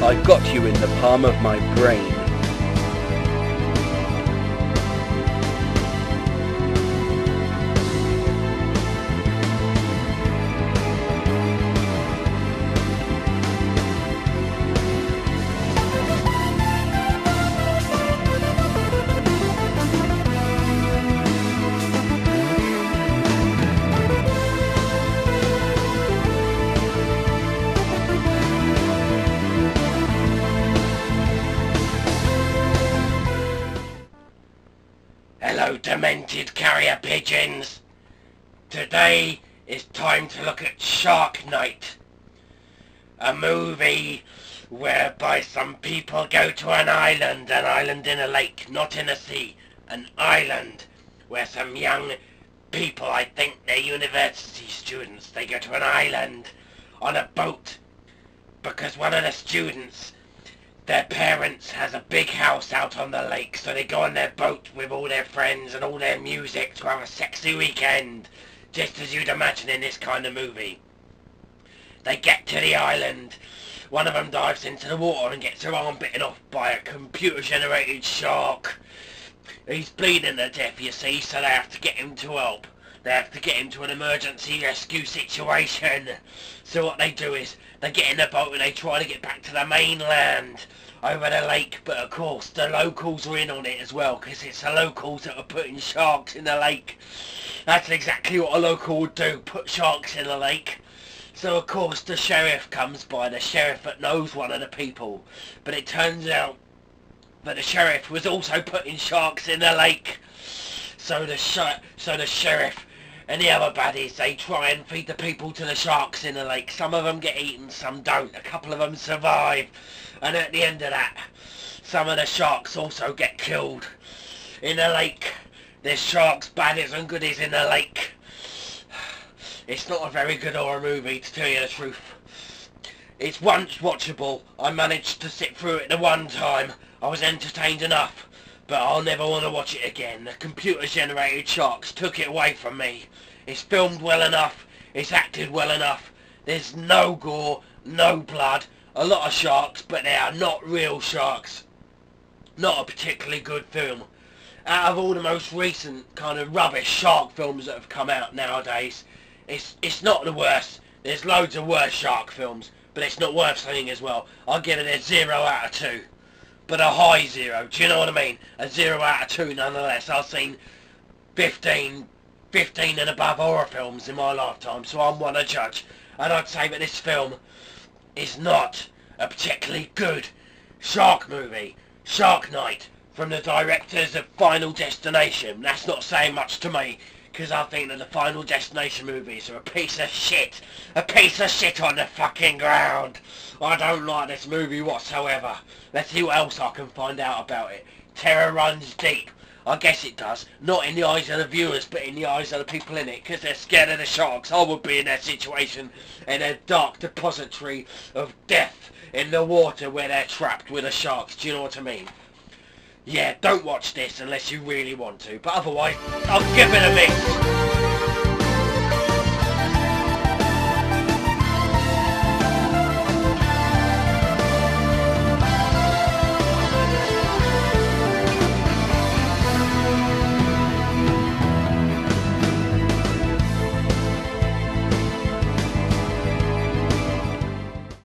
I've got you in the palm of my brain. Hello, demented carrier pigeons. Today is time to look at Shark Night, a movie whereby some people go to an island in a lake, not in a sea, an island where some young people, I think they're university students, they go to an island on a boat because one of the students, their parents has a big house out on the lake, so they go on their boat with all their friends and all their music to have a sexy weekend, just as you'd imagine in this kind of movie. They get to the island, one of them dives into the water and gets her arm bitten off by a computer-generated shark. He's bleeding to death, you see, so they have to get him to help. They have to get him to an emergency rescue situation. So what they do is, they get in the boat and they try to get back to the mainland over the lake, but of course the locals are in on it as well, because it's the locals that are putting sharks in the lake. That's exactly what a local would do, put sharks in the lake. So of course the sheriff comes by, the sheriff that knows one of the people, but it turns out that the sheriff was also putting sharks in the lake. So the sheriff and the other baddies, they try and feed the people to the sharks in the lake. Some of them get eaten, some don't. A couple of them survive. And at the end of that, some of the sharks also get killed in the lake. There's sharks, baddies and goodies in the lake. It's not a very good horror movie, to tell you the truth. It's once watchable. I managed to sit through it the one time. I was entertained enough. But I'll never want to watch it again. The computer-generated sharks took it away from me. It's filmed well enough. It's acted well enough. There's no gore, no blood. A lot of sharks, but they are not real sharks. Not a particularly good film. Out of all the most recent kind of rubbish shark films that have come out nowadays, it's not the worst. There's loads of worse shark films, but it's not worth seeing as well. I'll give it a 0 out of 2. But a high 0, do you know what I mean? A 0 out of 2 nonetheless. I've seen 15 and above horror films in my lifetime, so I'm one to judge. And I'd say that this film is not a particularly good shark movie. Shark Night, from the directors of Final Destination. That's not saying much to me, because I think that the Final Destination movies are a piece of shit. A piece of shit on the fucking ground. I don't like this movie whatsoever. Let's see what else I can find out about it. Terror runs deep. I guess it does. Not in the eyes of the viewers, but in the eyes of the people in it, because they're scared of the sharks. I would be in that situation, in a dark depository of death in the water where they're trapped with the sharks. Do you know what I mean? Yeah, don't watch this unless you really want to, but otherwise, I'll give it a miss.